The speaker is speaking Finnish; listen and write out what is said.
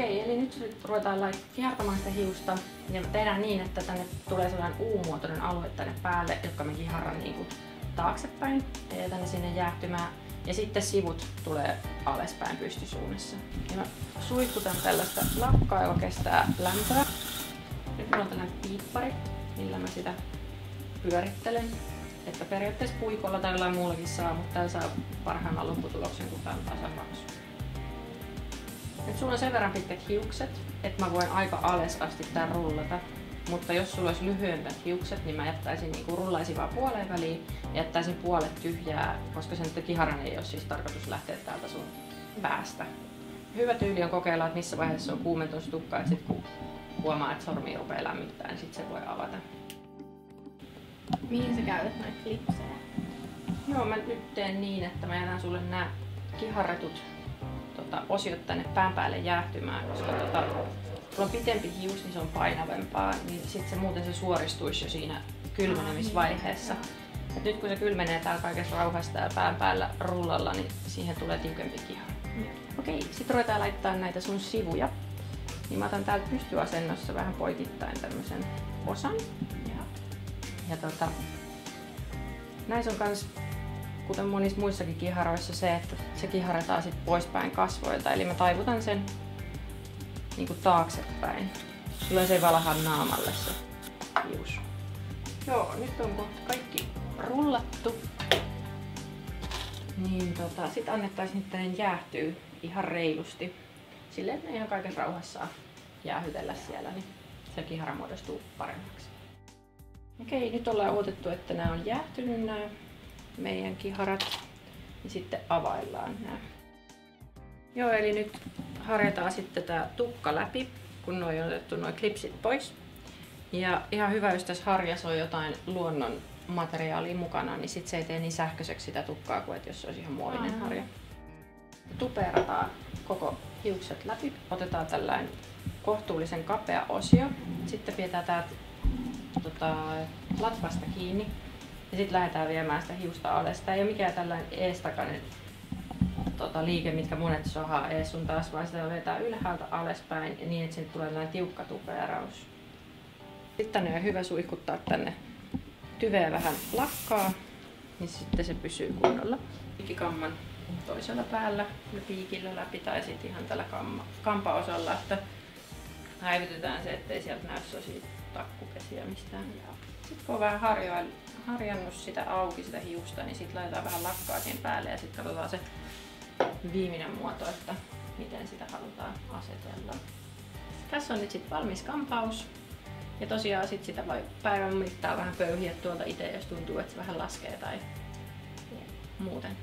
Okei, eli nyt ruvetaan kiertämään sitä hiusta ja tehdään niin, että tänne tulee sellainen U-muotoinen alue tänne päälle, jotka me kiharran niin taaksepäin ja tänne sinne jäähtymään. Ja sitten sivut tulee alaspäin pystysuunnassa. Ja mä suihkutan tällaista lakkaa, joka kestää lämpöä. Nyt mulla on tällainen piippari, millä mä sitä pyörittelen. Että periaatteessa puikolla tai jollain muullakin saa, mutta täällä saa parhaimman lopputuloksen, kun tää on tasapaksu. Nyt sulla on sen verran pitkät hiukset, että mä voin aika alas asti tää rullata. Mutta jos sulla olisi lyhyemmät hiukset, niin mä jättäisin rullaisin vaan puoleen väliin ja jättäisin puolet tyhjää, koska sen kiharan ei ole siis tarkoitus lähteä täältä sun päästä. Hyvä tyyli on kokeilla, että missä vaiheessa on kuumentunut tukka, että sit kun huomaa, että sormi rupeaa lämmittämään, niin sit se voi avata. Mihin sä käytät noita klipsejä? Joo, mä nyt teen niin, että mä jätän sulle nämä kiharretut osiot tänne pään päälle jäähtymään, koska sulla on pitempi hius, niin se on painavempaa, niin sitten se muuten se suoristuisi jo siinä kylmenemisvaiheessa. Et nyt kun se kylmenee täällä kaikessa rauhassa täällä pään päällä rullalla, niin siihen tulee tiukempi kihara. Okei, sit ruvetaan laittaa näitä sun sivuja. Niin mä otan täältä pystyasennossa vähän poikittain tämmösen osan. Ja näissä on kans, kuten monissa muissakin kiharoissa, se, että se kiharataan sit poispäin kasvoilta. Eli mä taivutan sen niinku taaksepäin. Silloin se ei valaha naamalle se hius. Joo, nyt on kohta kaikki rullattu. Niin sit annettaisiin niiden jäähtyä ihan reilusti. Silleen, että ne ihan kaikessa rauhassa jäähytellä siellä, niin se kihara muodostuu paremmaksi. Okei, nyt ollaan odotettu, että nämä on jäähtynyt nämä meidän kiharat. Ja sitten availlaan nämä. Joo, eli nyt harjataan sitten tää tukka läpi, kun noi on otettu noi klipsit pois. Ja ihan hyvä, jos tässä harjassa on jotain luonnon materiaalia mukana, niin sit se ei tee niin sähköiseksi sitä tukkaa kuin jos se olisi ihan muovinen harja. Tupeerataan koko hiukset läpi. Otetaan tällainen kohtuullisen kapea osio. Sitten pidetään täältä latvasta kiinni. Ja sitten lähdetään viemään sitä hiusta alas. Tää ei ole mikään tällainen eestakainen liike, mitkä monet sohaa ees sun taas, vaan sitä vetää ylhäältä alaspäin niin, että sinne tulee tällainen tiukka tupeeraus. Sitten tänne on hyvä suihkuttaa tänne tyveä vähän lakkaa, niin sitten se pysyy kunnolla. Piikkikamman toisella päällä ja piikillä läpi tai sitten ihan tällä kampaosalla, että häivytetään se, ettei sieltä näy sosia takkupesiä mistään. Sitten kun on vähän harjannut sitä auki sitä hiusta, niin sitten laitetaan vähän lakkaa siihen päälle ja sitten katsotaan se viimeinen muoto, että miten sitä halutaan asetella. Tässä on nyt sitten valmis kampaus. Ja tosiaan sit sitä voi päivän mittaan vähän pöyhiä tuolta itse, jos tuntuu, että se vähän laskee tai muuten.